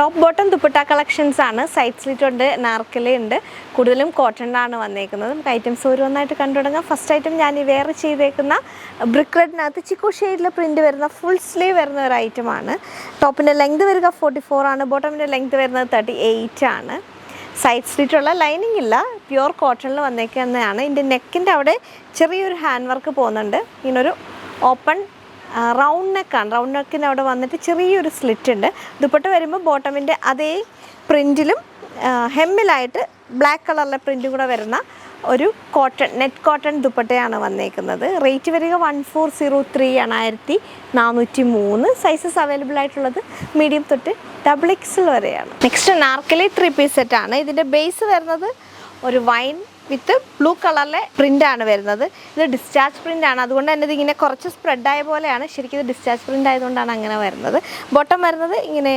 Top bottom dupatta collections ആണ്. Side slit ഉണ്ട്, നാർക്കലി ഉണ്ട്. കൂടുതലും കോട്ടണിലാണ് വന്നേക്കുന്നത്. നമുക്ക് ഐറ്റംസ് ഓരോന്നായിട്ട് കണ്ടു തുടങ്ങാം. ഫസ്റ്റ് ഐറ്റം ഞാൻ ഈ വെയർ ചെയ്തേക്കുന്ന ബ്രിക്ക് റെഡിനകത്ത് ചിക്കു ഷെയ്ഡിൽ പ്രിൻറ്റ് വരുന്ന ഫുൾ സ്ലീവ് വരുന്ന ഒരു ഐറ്റമാണ്. ടോപ്പിൻ്റെ ലെങ്ത് വരിക 44 ആണ്. ബോട്ടമിൻ്റെ ലെങ്ത് വരുന്നത് 38 ആണ്. സൈഡ് സ്ലിറ്റുള്ള ലൈനിങ് ഇല്ല, പ്യുവർ കോട്ടണിൽ വന്നേക്കുന്നതാണ്. ഇതിൻ്റെ നെക്കിൻ്റെ അവിടെ ചെറിയൊരു ഹാൻഡ് വർക്ക് പോകുന്നുണ്ട്. ഇങ്ങനൊരു ഓപ്പൺ റൗണ്ട് നെക്കാണ്. റൗണ്ട് നെക്കിന് അവിടെ വന്നിട്ട് ചെറിയൊരു സ്ലിറ്റ് ഉണ്ട്. ദുപ്പട്ട വരുമ്പോൾ ബോട്ടമിൻ്റെ അതേ പ്രിൻറ്റിലും ഹെമ്മിലായിട്ട് ബ്ലാക്ക് കളറിലെ പ്രിൻറ്റും കൂടെ വരുന്ന ഒരു കോട്ടൺ നെറ്റ് കോട്ടൺ ദുപ്പട്ടയാണ് വന്നേക്കുന്നത്. റേറ്റ് വരിക 1403 ആണ്, 1403. സൈസസ് അവൈലബിൾ ആയിട്ടുള്ളത് മീഡിയം തൊട്ട് XXL വരെയാണ്. നെക്സ്റ്റ് നാർക്കലി 3 പീസ് സെറ്റാണ്. ഇതിൻ്റെ ബേസ് വരുന്നത് ഒരു വൈൻ വിത്ത് ബ്ലൂ കളറിലെ പ്രിൻ്റാണ് വരുന്നത്. ഇത് ഡിസ്ചാർജ് പ്രിൻ്റാണ്, അതുകൊണ്ട് തന്നെ ഇതിങ്ങനെ കുറച്ച് സ്പ്രെഡായ പോലെയാണ്. ശരിക്കും ഇത് ഡിസ്ചാർജ് പ്രിൻ്റ് ആയതുകൊണ്ടാണ് അങ്ങനെ വരുന്നത്. ബോട്ടം വരുന്നത് ഇങ്ങനെ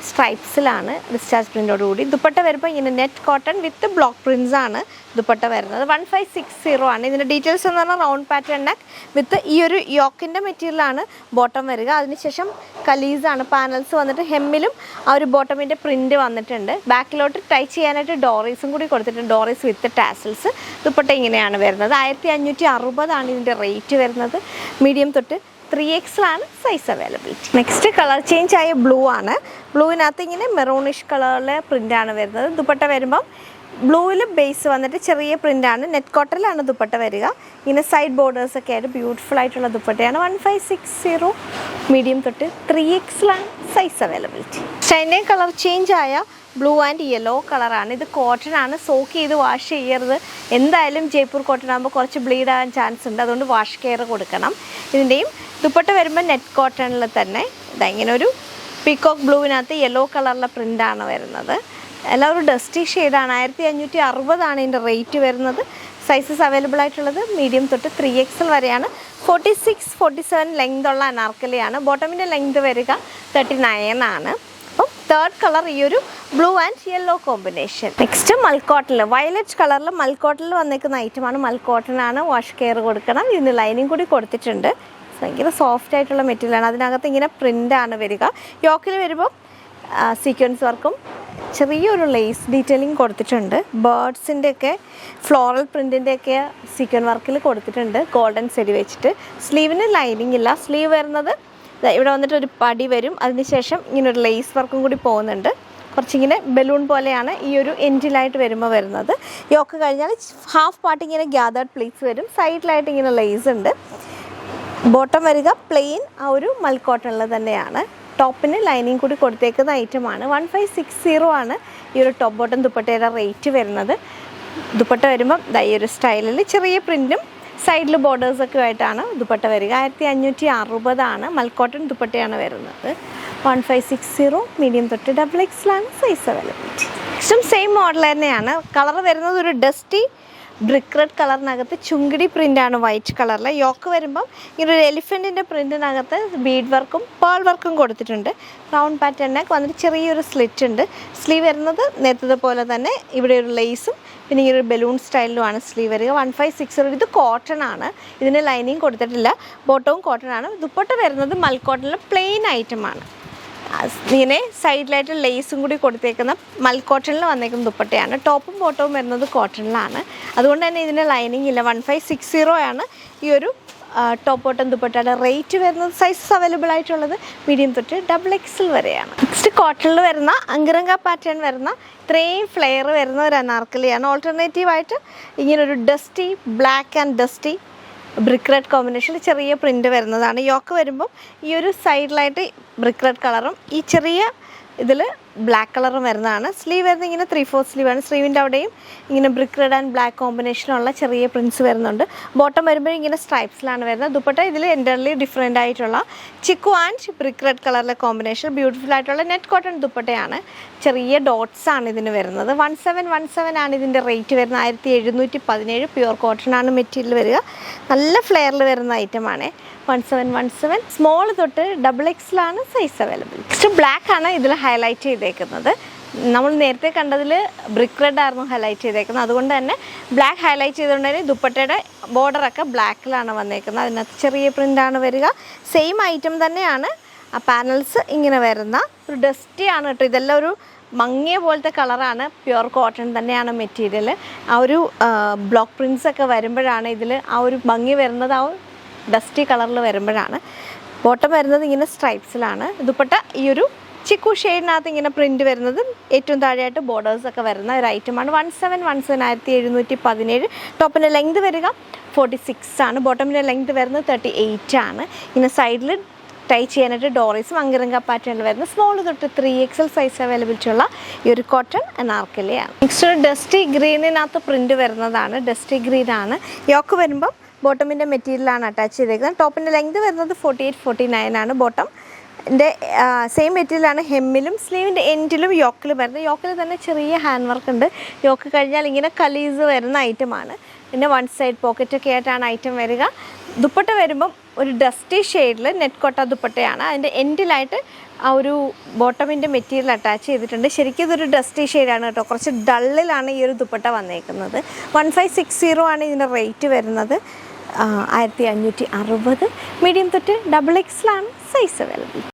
സ്ട്രൈപ്സിലാണ് ഡിസ്ചാർജ് പ്രിൻ്റോടുകൂടി. ദുപ്പട്ട വരുമ്പോൾ ഇങ്ങനെ നെറ്റ് കോട്ടൺ വിത്ത് ബ്ലോക്ക് പ്രിൻസ് ആണ് ദുപ്പട്ട വരുന്നത്. 1560 ആണ്. ഇതിൻ്റെ ഡീറ്റെയിൽസ് എന്ന് പറഞ്ഞാൽ റൗണ്ട് പാറ്റേൺ നെക്ക് വിത്ത് ഈ ഒരു യോക്കിൻ്റെ മെറ്റീരിയലാണ് ബോട്ടം വരിക. അതിനുശേഷം കലീസാണ് പാനൽസ് വന്നിട്ട് ഹെമ്മിലും ആ ഒരു ബോട്ടമിൻ്റെ പ്രിൻറ്റ് വന്നിട്ടുണ്ട്. ബാക്കിലോട്ട് ടൈ ചെയ്യാനായിട്ട് ഡോറീസും കൂടി കൊടുത്തിട്ടുണ്ട്, ഡോറീസ് വിത്ത് ടാസൽസ്. ദുപ്പട്ട ഇങ്ങനെയാണ് വരുന്നത്. 1560 ആണ് ഇതിൻ്റെ റേറ്റ് വരുന്നത്. മീഡിയം തൊട്ട് 3XL ആണ് size availability. Next colour change ആയ ബ്ലൂ ആണ്. ബ്ലൂവിനകത്ത് ഇങ്ങനെ മെറൂണിഷ് കളറിലെ പ്രിൻ്റാണ് വരുന്നത്. ദുപ്പട്ട വരുമ്പം ബ്ലൂവിൽ ബേസ് വന്നിട്ട് ചെറിയ പ്രിൻ്റാണ്. നെറ്റ് കോട്ടണിലാണ് ദുപ്പട്ട വരിക. ഇങ്ങനെ സൈഡ് ബോർഡേഴ്സൊക്കെ ആയിട്ട് ബ്യൂട്ടിഫുൾ ആയിട്ടുള്ള ദുപ്പട്ടയാണ്. 1560. മീഡിയം തൊട്ട് 3XL ആണ് സൈസ് അവൈലബിലിറ്റി. ഷൈൻ്റെ കളർ ചേഞ്ച് ആയ ബ്ലൂ ആൻഡ് യെല്ലോ കളറാണ്. ഇത് കോട്ടൺ ആണ്. സോക്ക് ചെയ്ത് വാഷ് ചെയ്യരുത്. എന്തായാലും ജയ്പൂർ കോട്ടൺ ആകുമ്പോൾ കുറച്ച് ബ്ലീഡ് ആകാൻ ചാൻസ് ഉണ്ട്, അതുകൊണ്ട് വാഷ് കെയർ കൊടുക്കണം. ഇതിൻ്റെയും ദുപ്പട്ട വരുമ്പോൾ നെറ്റ് കോട്ടണിൽ തന്നെ ഇങ്ങനെ ഒരു പീക്കോക്ക് ബ്ലൂവിനകത്ത് യെല്ലോ കളറിലെ പ്രിൻ്റാണ് വരുന്നത്. എല്ലാം ഒരു ഡസ്റ്റി ഷെയ്ഡാണ്. 1560 ആണ് ഇതിൻ്റെ റേറ്റ് വരുന്നത്. സൈസസ് അവൈലബിൾ ആയിട്ടുള്ളത് മീഡിയം തൊട്ട് 3XL വരെയാണ്. 46-47 ലെങ്ത് ഉള്ള അനാർക്കലിയാണ്. ബോട്ടമിൻ്റെ ലെങ്ത് വരിക 39 ആണ്. അപ്പം തേർഡ് കളർ ഈ ഒരു blue and yellow combination. Next മൽക്കോട്ടണിൽ വയലറ്റ് കളറിൽ മൽക്കോട്ടണിൽ വന്നേക്കുന്ന ഐറ്റമാണ്. മൽക്കോട്ടനാണ്. വാഷ് കെയർ കൊടുക്കണം. ഇതിന് ലൈനിങ് കൂടി കൊടുത്തിട്ടുണ്ട്. ഭയങ്കര സോഫ്റ്റ് ആയിട്ടുള്ള മെറ്റീരിയലാണ്. അതിനകത്ത് ഇങ്ങനെ പ്രിൻ്റാണ് വരിക. യോക്കിൽ വരുമ്പോൾ സീക്വൻസ് വർക്കും ചെറിയൊരു ലേസ് ഡീറ്റെയിലിംഗ് കൊടുത്തിട്ടുണ്ട്. ബേർഡ്സിൻ്റെയൊക്കെ ഫ്ലോറൽ പ്രിൻറ്റിൻ്റെയൊക്കെ സീക്വൻ വർക്കിൽ കൊടുത്തിട്ടുണ്ട്, ഗോൾഡൻ സെരി വെച്ചിട്ട്. സ്ലീവിന് ലൈനിങ് ഇല്ല. സ്ലീവ് വരുന്നത് ഇവിടെ വന്നിട്ട് ഒരു പടി വരും. അതിനുശേഷം ഇങ്ങനെ ഒരു ലേസ് വർക്കും കൂടി പോകുന്നുണ്ട്. കുറച്ചിങ്ങനെ ബലൂൺ പോലെയാണ് ഈ ഒരു എൻഡിലായിട്ട് വരുമ്പോൾ വരുന്നത്. യോക്ക് കഴിഞ്ഞാൽ ഹാഫ് പാർട്ട് ഇങ്ങനെ ഗ്യാതേർഡ് പ്ലീറ്റ്സ് വരും. സൈഡിലായിട്ട് ഇങ്ങനെ ലേസ് ഉണ്ട്. ബോട്ടം വരിക പ്ലെയിൻ ആ ഒരു മൽക്കോട്ടണിൽ തന്നെയാണ്. ടോപ്പിന് ലൈനിങ് കൂടി കൊടുത്തേക്കുന്ന ഐറ്റമാണ്. 1560 ആണ് ഈ ഒരു ടോപ്പ് ബോട്ടം ദുപ്പട്ടയുടെ റേറ്റ് വരുന്നത്. ദുപ്പട്ട വരുമ്പം ഈ ഒരു സ്റ്റൈലിൽ ചെറിയ പ്രിൻറ്റും സൈഡിൽ ബോർഡേഴ്സൊക്കെ ആയിട്ടാണ് ദുപ്പട്ട വരിക. 1560 ആണ്. മൽക്കോട്ടൺ ദുപ്പട്ടയാണ് വരുന്നത്. 1560. മീഡിയം തൊട്ട് XXL ആണ് സൈസ് അവൈലബിലിറ്റി. നെക്സ്റ്റും സെയിം മോഡൽ തന്നെയാണ്. കളർ വരുന്നത് ഒരു ഡസ്റ്റി ബ്രിക്ക് റെഡ് കളറിനകത്ത് ചുങ്കിടി പ്രിൻ്റാണ് വൈറ്റ് കളറിൽ. യോക്ക് വരുമ്പം ഇങ്ങനെ ഒരു എലിഫൻറ്റിൻ്റെ പ്രിൻറ്റിനകത്ത് ബീഡ് വർക്കും പേൾ വർക്കും കൊടുത്തിട്ടുണ്ട്. റൗണ്ട് പാറ്റേണിനൊക്കെ വന്നിട്ട് ചെറിയൊരു സ്ലിറ്റ് ഉണ്ട്. സ്ലീവ് വരുന്നത് നേരത്തെ പോലെ തന്നെ ഇവിടെ ഒരു ലേസും പിന്നെ ഈ ഒരു ബലൂൺ സ്റ്റൈലിലുമാണ് സ്ലീവ് വരിക. 1560. ഇത് കോട്ടൺ ആണ്. ഇതിന് ലൈനിങ് കൊടുത്തിട്ടില്ല. ബോട്ടവും കോട്ടൺ ആണ്. ദുപ്പട്ട വരുന്നത് മൽക്കോട്ടണിലെ പ്ലെയിൻ ഐറ്റമാണ്. ഇങ്ങനെ സൈഡിലായിട്ട് ലേസും കൂടി കൊടുത്തേക്കുന്ന മൽക്കോട്ടണിൽ വന്നേക്കുന്ന ദുപ്പട്ടയാണ്. ടോപ്പും ബോട്ടവും വരുന്നത് കോട്ടണിലാണ്. അതുകൊണ്ട് തന്നെ ഇതിന് ലൈനിങ് ഇല്ല. 1560 ആണ് ഈ ഒരു ടോപ്പ് ബോട്ടം ദുപ്പട്ടയുടെ റേറ്റ് വരുന്നത്. സൈസസ് അവൈലബിൾ ആയിട്ടുള്ളത് മീഡിയം തൊട്ട് XXL വരെയാണ്. നെക്സ്റ്റ് കോട്ടണിൽ വരുന്ന അങ്കരങ്ക പാറ്റേൺ വരുന്ന ഇത്രയും ഫ്ലെയർ വരുന്ന ഒരു അനാർക്കലിയാണ്. ഓൾട്ടർനേറ്റീവായിട്ട് ഇങ്ങനൊരു dusty black and dusty brick red കോമ്പിനേഷനിൽ ചെറിയ പ്രിൻ്റ് വരുന്നതാണ്. യോക്ക് വരുമ്പം ഈ ഒരു സൈഡിലായിട്ട് ബ്രിക്ക് റെഡ് കളറും ഈ ചെറിയ ഇതിൽ ബ്ലാക്ക് കളറും വരുന്നതാണ്. സ്ലീവ് വരുന്നത് ഇങ്ങനെ 3/4 സ്ലീവാണ്. സ്ലീവിൻ്റെ അവിടെയും ഇങ്ങനെ ബ്രിക്ക് റെഡ് ആൻഡ് ബ്ലാക്ക് കോമ്പിനേഷനുള്ള ചെറിയ പ്രിൻസ് വരുന്നുണ്ട്. ബോട്ടം വരുമ്പോൾ ഇങ്ങനെ സ്ട്രൈപ്സിലാണ് വരുന്നത്. ദുപ്പട്ട ഇതിൽ എൻ്റർലി ഡിഫറെൻ്റ് ആയിട്ടുള്ള ചിക്കു ആൻഡ് ബ്രിക്ക് റെഡ് കളറിലെ കോമ്പിനേഷൻ ബ്യൂട്ടിഫുൾ ആയിട്ടുള്ള നെറ്റ് കോട്ടൺ ദുപ്പട്ടയാണ്. ചെറിയ ഡോട്ട്സ് ആണ് ഇതിന് വരുന്നത്. 1717 ആണ് ഇതിൻ്റെ റേറ്റ് വരുന്നത്. 1717. പ്യുവർ കോട്ടൺ ആണ് മെറ്റീരിയൽ വരിക. നല്ല ഫ്ലെയറിൽ വരുന്ന ഐറ്റമാണ്. 1717. സ്മോൾ തൊട്ട് XXL ആണ് സൈസ് അവൈലബിൾ. നെക്സ്റ്റ് ബ്ലാക്ക് ആണ് ഇതിൽ ഹൈലൈറ്റ് ചെയ്തേക്കുന്നത്. നമ്മൾ നേരത്തെ കണ്ടതിൽ ബ്രിക്ക് റെഡ് ആയിരുന്നു ഹൈലൈറ്റ് ചെയ്തേക്കുന്നത്. അതുകൊണ്ട് തന്നെ ബ്ലാക്ക് ഹൈലൈറ്റ് ചെയ്തുകൊണ്ട് തന്നെ ദുപ്പട്ടയുടെ ബോർഡറൊക്കെ ബ്ലാക്കിലാണ് വന്നേക്കുന്നത്. അതിനകത്ത് ചെറിയ പ്രിൻ്റാണ് വരിക. സെയിം ഐറ്റം തന്നെയാണ്. ആ പാനൽസ് ഇങ്ങനെ വരുന്ന ഒരു ഡസ്റ്റി ആണ് കേട്ടോ. ഇതെല്ലാം ഒരു മങ്ങിയ പോലത്തെ കളറാണ്, പ്യുവർ കോട്ടൺ തന്നെയാണ് മെറ്റീരിയൽ. ആ ഒരു ബ്ലോക്ക് പ്രിൻസ് ഒക്കെ വരുമ്പോഴാണ് ഇതിൽ ആ ഒരു ഭംഗി വരുന്നത്, ആ ഡസ്റ്റി കളറിൽ വരുമ്പോഴാണ്. ബോട്ടം വരുന്നത് ഇങ്ങനെ സ്ട്രൈപ്സിലാണ്. ദുപ്പട്ട ഈ ഒരു ചിക്കു ഷെയ്ഡിനകത്ത് ഇങ്ങനെ പ്രിൻറ്റ് വരുന്നത്, ഏറ്റവും താഴെയായിട്ട് ബോർഡേഴ്സ് ഒക്കെ വരുന്ന ഒരു ഐറ്റമാണ്. 1717 ടോപ്പിൻ്റെ ലെങ്ത് വരിക 46 ആണ്. ബോട്ടമിൻ്റെ ലെങ്ത് വരുന്നത് 38 ആണ്. ഇങ്ങനെ സൈഡിൽ ടൈ ചെയ്യാനായിട്ട് ഡോറീസും അങ്കിറങ്ക പാറ്റേണിൽ വരുന്ന സ്മോൾ തൊട്ട് 3XL സൈസ് അവൈലബിലിറ്റി ഉള്ള ഈ ഒരു കോട്ടൺ അനാർക്കലിയാണ്. നെക്സ്റ്റ് ഒരു ഡസ്റ്റി ഗ്രീനിനകത്ത് പ്രിൻറ്റ് വരുന്നതാണ്. ഡസ്റ്റി ഗ്രീൻ ആണ്. യോക്ക് വരുമ്പം ബോട്ടമിൻ്റെ മെറ്റീരിയലാണ് അറ്റാച്ച് ചെയ്തേക്കുന്നത്. ടോപ്പിൻ്റെ ലെങ്ത് വരുന്നത് 48-49 ആണ്. ബോട്ടമിൻ്റെ സെയിം മെറ്റീരിയലാണ് ഹെമ്മിലും സ്ലീവിൻ്റെ എൻഡിലും യോക്കിലും വരുന്നത്. യോക്കിൽ തന്നെ ചെറിയ ഹാൻഡ് വർക്ക് ഉണ്ട്. യോക്ക് കഴിഞ്ഞാൽ ഇങ്ങനെ കലീസ് വരുന്ന ഐറ്റമാണ്. പിന്നെ വൺ സൈഡ് പോക്കറ്റൊക്കെ ആയിട്ടാണ് ഐറ്റം വരിക. ദുപ്പട്ട വരുമ്പം ഒരു ഡസ്റ്റി ഷെയ്ഡിൽ നെറ്റ് കോട്ട ദുപ്പട്ടയാണ്. അതിൻ്റെ എൻഡിലായിട്ട് ആ ഒരു ബോട്ടമിൻ്റെ മെറ്റീരിയൽ അറ്റാച്ച് ചെയ്തിട്ടുണ്ട്. ശരിക്കും ഇതൊരു ഡസ്റ്റി ഷെയ്ഡാണ് കേട്ടോ. കുറച്ച് ഡള്ളിലാണ് ഈ ഒരു ദുപ്പട്ട വന്നേക്കുന്നത്. 1560 ആണ് ഇതിൻ്റെ റേറ്റ് വരുന്നത്. 1560. മീഡിയം തൊട്ട് XXL ആണ് സൈസ് അവൈലബിലിറ്റി.